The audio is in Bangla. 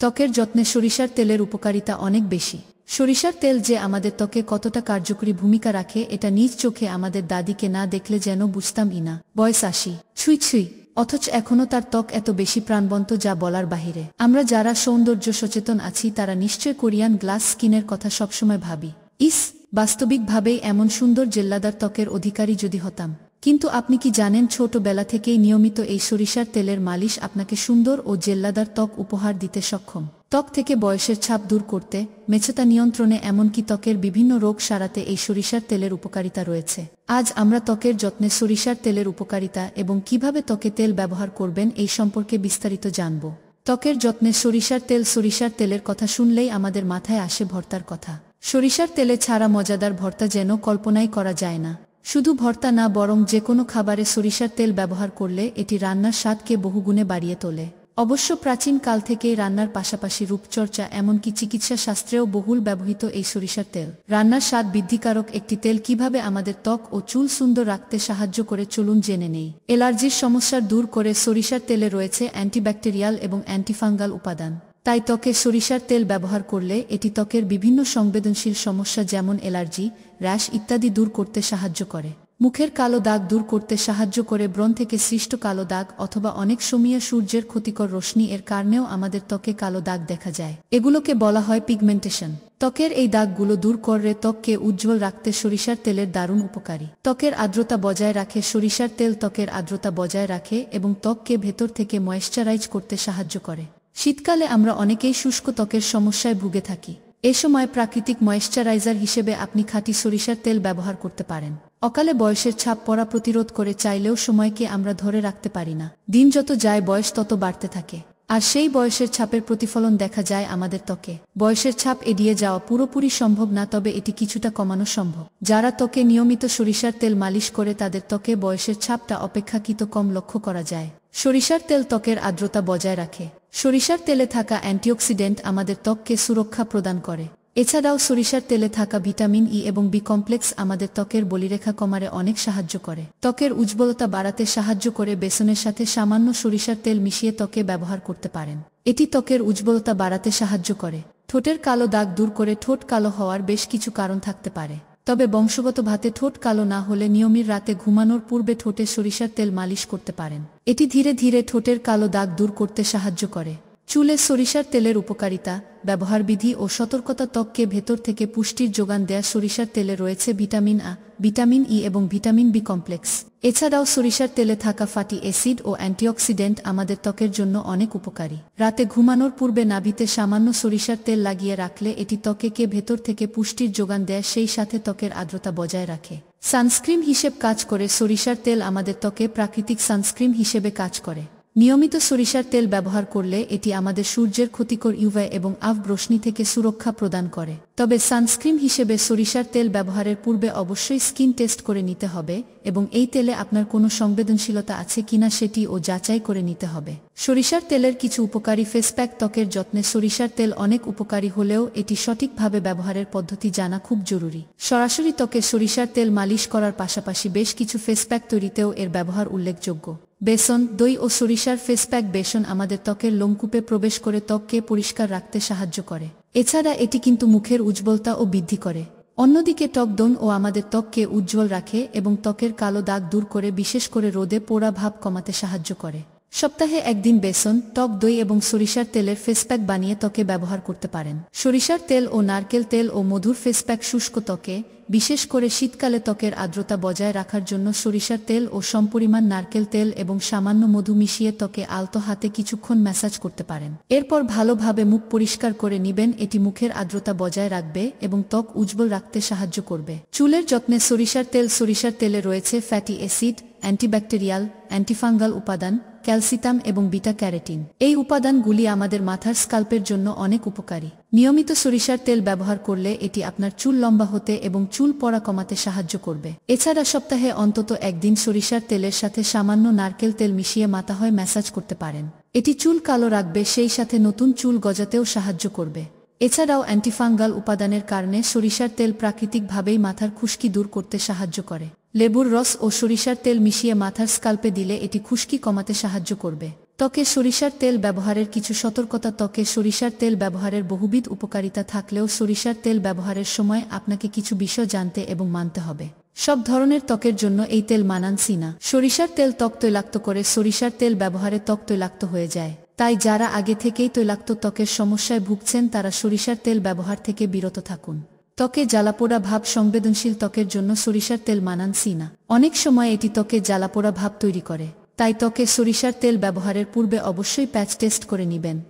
ত্বকের যত্নে সরিষার তেলের উপকারিতা অনেক বেশি। সরিষার তেল যে আমাদের ত্বকে কতটা কার্যকরী ভূমিকা রাখে এটা নিজ চোখে আমাদের দাদিকে না দেখলে যেন বুঝতামই না। বয়স ৮০ ছুঁই ছুঁই, অথচ এখনও তার ত্বক এত বেশি প্রাণবন্ত যা বলার বাহিরে। আমরা যারা সৌন্দর্য সচেতন আছি তারা নিশ্চয় কোরিয়ান গ্লাস স্কিনের কথা সবসময় ভাবি, ইস বাস্তবিকভাবেই এমন সুন্দর জেল্লাদার ত্বকের অধিকারী যদি হতাম। কিন্তু আপনি কি জানেন ছোটবেলা থেকেই নিয়মিত এই সরিষার তেলের মালিশ আপনাকে সুন্দর ও জেল্লাদার ত্বক উপহার দিতে সক্ষম। ত্বক থেকে বয়সের ছাপ দূর করতে, মেছতা নিয়ন্ত্রণে, এমনকি ত্বকের বিভিন্ন রোগ সারাতে এই সরিষার তেলের উপকারিতা রয়েছে। আজ আমরা ত্বকের যত্নে সরিষার তেলের উপকারিতা এবং কিভাবে ত্বকে তেল ব্যবহার করবেন এই সম্পর্কে বিস্তারিত জানব। ত্বকের যত্নে সরিষার তেল। সরিষার তেলের কথা শুনলেই আমাদের মাথায় আসে ভর্তার কথা। সরিষার তেলে ছাড়া মজাদার ভর্তা যেন কল্পনাই করা যায় না। শুধু ভর্তা না, বরং যে কোনো খাবারে সরিষার তেল ব্যবহার করলে এটি রান্নার স্বাদকে বহুগুণে বাড়িয়ে তোলে। অবশ্য প্রাচীন কাল থেকেই রান্নার পাশাপাশি রূপচর্চা এমনকি চিকিৎসা শাস্ত্রেও বহুল ব্যবহৃত এই সরিষার তেল। রান্নার স্বাদ বৃদ্ধিকারক একটি তেল কিভাবে আমাদের ত্বক ও চুল সুন্দর রাখতে সাহায্য করে চলুন জেনে নেই। অ্যালার্জির সমস্যা দূর করে সরিষার তেলে রয়েছে অ্যান্টিব্যাকটেরিয়াল এবং অ্যান্টিফাঙ্গাল উপাদান। তাই ত্বকে সরিষার তেল ব্যবহার করলে এটি ত্বকের বিভিন্ন সংবেদনশীল সমস্যা যেমন অ্যালার্জি, র্যাশ ইত্যাদি দূর করতে সাহায্য করে। মুখের কালো দাগ দূর করতে সাহায্য করে। ব্রণ থেকে সৃষ্ট কালো দাগ অথবা অনেক সময় সূর্যের ক্ষতিকর রশ্মি এর কারণেও আমাদের ত্বকে কালো দাগ দেখা যায়। এগুলোকে বলা হয় পিগমেন্টেশন। ত্বকের এই দাগগুলো দূর করে ত্বককে উজ্জ্বল রাখতে সরিষার তেলের দারুণ উপকারী। ত্বকের আর্দ্রতা বজায় রাখে। সরিষার তেল ত্বকের আর্দ্রতা বজায় রাখে এবং ত্বককে ভেতর থেকে ময়েশ্চারাইজ করতে সাহায্য করে। শীতকালে আমরা অনেকেই শুষ্ক ত্বকের সমস্যায় ভুগে থাকি। এ সময় প্রাকৃতিক ময়েশ্চারাইজার হিসেবে আপনি খাঁটি সরিষার তেল ব্যবহার করতে পারেন। অকালে বয়সের ছাপ পড়া প্রতিরোধ করে। চাইলেও সময়কে আমরা ধরে রাখতে পারি না। দিন যত যায় বয়স তত বাড়তে থাকে, আর সেই বয়সের ছাপের প্রতিফলন দেখা যায় আমাদের ত্বকে। বয়সের ছাপ এড়িয়ে যাওয়া পুরোপুরি সম্ভব না, তবে এটি কিছুটা কমানো সম্ভব। যারা ত্বকে নিয়মিত সরিষার তেল মালিশ করে তাদের ত্বকে বয়সের ছাপটা অপেক্ষাকৃত কম লক্ষ্য করা যায়। সরিষার তেল ত্বকের আর্দ্রতা বজায় রাখে। সরিষার তেলে থাকা অ্যান্টিঅক্সিডেন্ট আমাদের ত্বককে সুরক্ষা প্রদান করে। এছাড়াও সরিষার তেলে থাকা ভিটামিন ই এবং বি কমপ্লেক্স আমাদের ত্বকের বলিরেখা কমারে অনেক সাহায্য করে। ত্বকের উজ্জ্বলতা বাড়াতে সাহায্য করে। বেসনের সাথে সামান্য সরিষার তেল মিশিয়ে ত্বকে ব্যবহার করতে পারেন। এটি ত্বকের উজ্জ্বলতা বাড়াতে সাহায্য করে। ঠোঁটের কালো দাগ দূর করে। ঠোঁট কালো হওয়ার বেশ কিছু কারণ থাকতে পারে, তবে বংশগতভাবে ঠোঁট কালো না হলে নিয়মিত রাতে ঘুমানোর পূর্বে ঠোঁটে সরিষার তেল মালিশ করতে পারেন। এটি ধীরে ধীরে ঠোঁটের কালো দাগ দূর করতে সাহায্য করে। চুলে সরিষার তেলের উপকারিতা, ব্যবহারবিধি ও সতর্কতা। ত্বককে ভেতর থেকে পুষ্টির যোগান দেয়া সরিষার তেলে রয়েছে ভিটামিন আ, ভিটামিন ই এবং ভিটামিন বি কমপ্লেক্স। এছাড়াও সরিষার তেলে থাকা ফ্যাটি অ্যাসিড ও অ্যান্টিঅক্সিডেন্ট আমাদের ত্বকের জন্য অনেক উপকারী। রাতে ঘুমানোর পূর্বে নাভিতে সামান্য সরিষার তেল লাগিয়ে রাখলে এটি ত্বকে ভেতর থেকে পুষ্টির যোগান দেয়, সেই সাথে ত্বকের আর্দ্রতা বজায় রাখে। সানস্ক্রিন হিসেবে কাজ করে। সরিষার তেল আমাদের ত্বকে প্রাকৃতিক সানস্ক্রিন হিসেবে কাজ করে। নিয়মিত সরিষার তেল ব্যবহার করলে এটি আমাদের সূর্যের ক্ষতিকর ইউভি এবং আভ রশ্মি থেকে সুরক্ষা প্রদান করে। তবে সানস্ক্রিন হিসেবে সরিষার তেল ব্যবহারের পূর্বে অবশ্যই স্কিন টেস্ট করে নিতে হবে এবং এই তেলে আপনার কোনো সংবেদনশীলতা আছে কিনা সেটিও যাচাই করে নিতে হবে। সরিষার তেলের কিছু উপকারী ফেস প্যাক। ত্বকের যত্নে সরিষার তেল অনেক উপকারী হলেও এটি সঠিকভাবে ব্যবহারের পদ্ধতি জানা খুব জরুরি। সরাসরি ত্বকে সরিষার তেল মালিশ করার পাশাপাশি বেশ কিছু ফেস প্যাক তৈরিতেও এর ব্যবহার উল্লেখযোগ্য। বেসন, দই ও সরিষার ফেস প্যাক। বেসন আমাদের ত্বকের লোমকূপে প্রবেশ করে ত্বককে পরিষ্কার রাখতে সাহায্য করে। এছাড়া এটি কিন্তু মুখের উজ্জ্বলতা ও বৃদ্ধি করে। অন্যদিকে টক দই ও আমাদের ত্বককে উজ্জ্বল রাখে এবং ত্বকের কালো দাগ দূর করে, বিশেষ করে রোদে পোড়া ভাব কমাতে সাহায্য করে। সপ্তাহে একদিন বেসন, টক দই এবং সরিষার তেলের ফেস প্যাক বানিয়ে ত্বকে ব্যবহার করতে পারেন। সরিষার তেল ও নারকেল তেল ও মধুর ফেস প্যাক। শুষ্ক ত্বকে, বিশেষ করে শীতকালে ত্বকের আর্দ্রতা বজায় রাখার জন্য সরিষার তেল ও সমপরিমাণ নারকেল তেল এবং সামান্য মধু মিশিয়ে ত্বকে আলতো হাতে কিছুক্ষণ ম্যাসাজ করতে পারেন। এরপর ভালোভাবে মুখ পরিষ্কার করে নিবেন। এটি মুখের আর্দ্রতা বজায় রাখবে এবং ত্বক উজ্জ্বল রাখতে সাহায্য করবে। চুলের যত্নে সরিষার তেল। সরিষার তেলে রয়েছে ফ্যাটি অ্যাসিড, অ্যান্টিব্যাকটেরিয়াল, অ্যান্টিফাঙ্গাল উপাদান, ক্যালসিয়াম এবং বিটা ক্যারোটিন। এই উপাদানগুলি আমাদের মাথার স্কাল্পের জন্য অনেক উপকারী। নিয়মিত সরিষার তেল ব্যবহার করলে এটি আপনার চুল লম্বা হতে এবং চুল পড়া কমাতে সাহায্য করবে। এছাড়া সপ্তাহে অন্তত একদিন সরিষার তেলের সাথে সামান্য নারকেল তেল মিশিয়ে মাথায় ম্যাসাজ করতে পারেন। এটি চুল কালো রাখবে, সেই সাথে নতুন চুল গজাতেও সাহায্য করবে। এছাড়াও অ্যান্টিফাঙ্গাল উপাদানের কারণে সরিষার তেল প্রাকৃতিকভাবেই মাথার খুশকি দূর করতে সাহায্য করে। লেবুর রস ও সরিষার তেল মিশিয়ে মাথার স্কাল্পে দিলে এটি খুশকি কমাতে সাহায্য করবে। ত্বকে সরিষার তেল ব্যবহারের কিছু সতর্কতা। ত্বকে সরিষার তেল ব্যবহারের বহুবিধ উপকারিতা থাকলেও সরিষার তেল ব্যবহারের সময় আপনাকে কিছু বিষয় জানতে এবং মানতে হবে। সব ধরনের ত্বকের জন্য এই তেল মানানসই না। সরিষার তেল ত্বক তৈলাক্ত করে। সরিষার তেল ব্যবহারে ত্বক তৈলাক্ত হয়ে যায়। তাই যারা আগে থেকেই তৈলাক্ত ত্বকের সমস্যায় ভুগছেন তারা সরিষার তেল ব্যবহার থেকে বিরত থাকুন। ত্বকে জ্বালাপোড়া ভাব। সংবেদনশীল ত্বকের জন্য সরিষার তেল মানানসই না। অনেক সময় এটি ত্বকে জ্বালাপোড়া ভাব তৈরি করে। তাই ত্বকে সরিষার তেল ব্যবহারের পূর্বে অবশ্যই প্যাচ টেস্ট করে নেবেন।